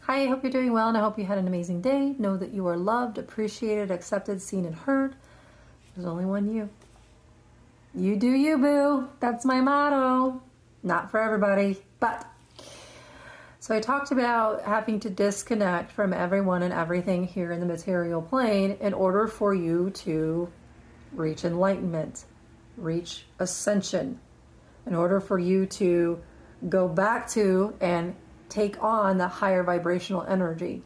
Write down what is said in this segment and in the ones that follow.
Hi, I hope you're doing well and I hope you had an amazing day. Know that you are loved, appreciated, accepted, seen, and heard. There's only one you. You do you, boo. That's my motto. Not for everybody, but. So I talked about having to disconnect from everyone and everything here in the material plane in order for you to reach enlightenment, reach ascension, in order for you to go back to and take on the higher vibrational energy.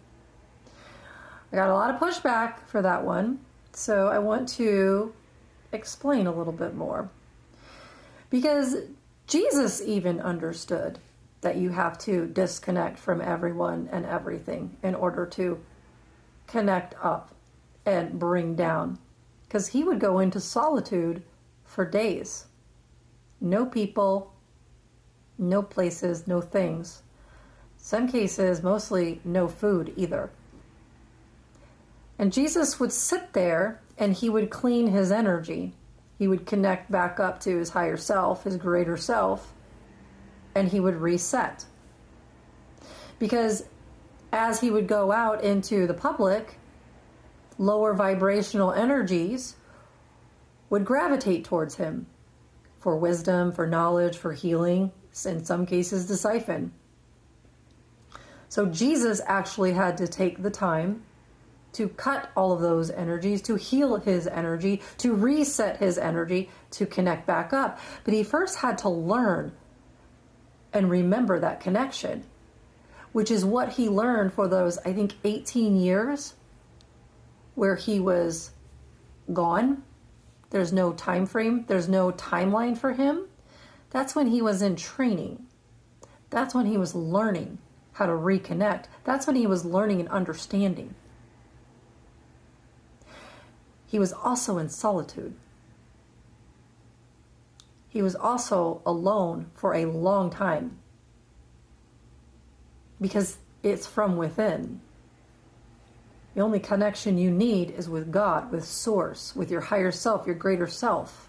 I got a lot of pushback for that one, so I want to explain a little bit more. Because Jesus even understood that you have to disconnect from everyone and everything in order to connect up and bring down. Because he would go into solitude for days. No people, no places, no things. Some cases, mostly no food either. And Jesus would sit there and he would clean his energy. He would connect back up to his higher self, his greater self, and he would reset. Because as he would go out into the public, lower vibrational energies would gravitate towards him for wisdom, for knowledge, for healing, in some cases to siphon. So Jesus actually had to take the time to cut all of those energies, to heal his energy, to reset his energy, to connect back up. But he first had to learn and remember that connection, which is what he learned for those, I think, 18 years where he was gone. There's no time frame. There's no timeline for him. That's when he was in training. That's when he was learning how to reconnect. That's when he was learning and understanding. He was also in solitude. He was also alone for a long time because it's from within. The only connection you need is with God, with Source, with your higher self, your greater self.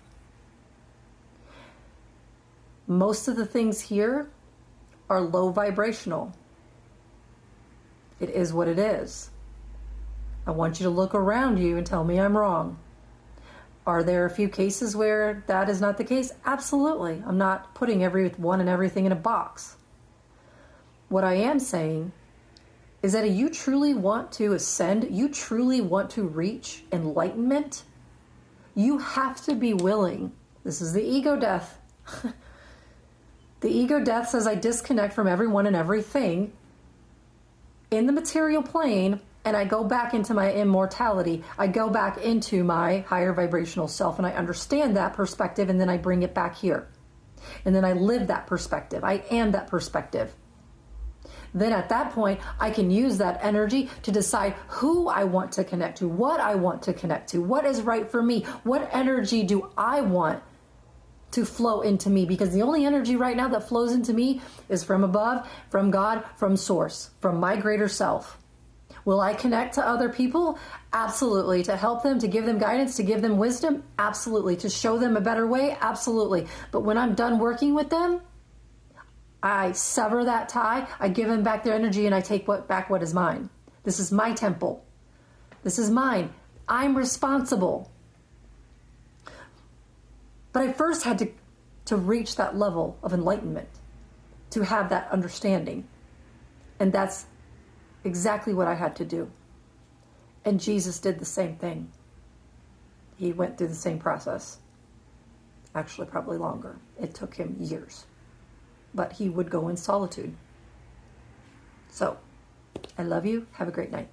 Most of the things here are low vibrational. It is what it is. I want you to look around you and tell me I'm wrong. Are there a few cases where that is not the case? Absolutely. I'm not putting everyone and everything in a box. What I am saying is that if you truly want to ascend, you truly want to reach enlightenment, you have to be willing. This is the ego death. The ego death says I disconnect from everyone and everything in the material plane, and I go back into my immortality. I go back into my higher vibrational self, and I understand that perspective, and then I bring it back here. And then I live that perspective. I am that perspective. Then at that point, I can use that energy to decide who I want to connect to, what I want to connect to, what is right for me, what energy do I want to flow into me, because the only energy right now that flows into me is from above, from God, from Source, from my greater self. Will I connect to other people? Absolutely. To help them, to give them guidance, to give them wisdom? Absolutely. To show them a better way? Absolutely. But when I'm done working with them, I sever that tie, I give them back their energy, and I take back what is mine. This is my temple. This is mine. I'm responsible. But I first had to reach that level of enlightenment, to have that understanding. And that's exactly what I had to do. And Jesus did the same thing. He went through the same process. Actually, probably longer. It took him years. But he would go in solitude. So, I love you. Have a great night.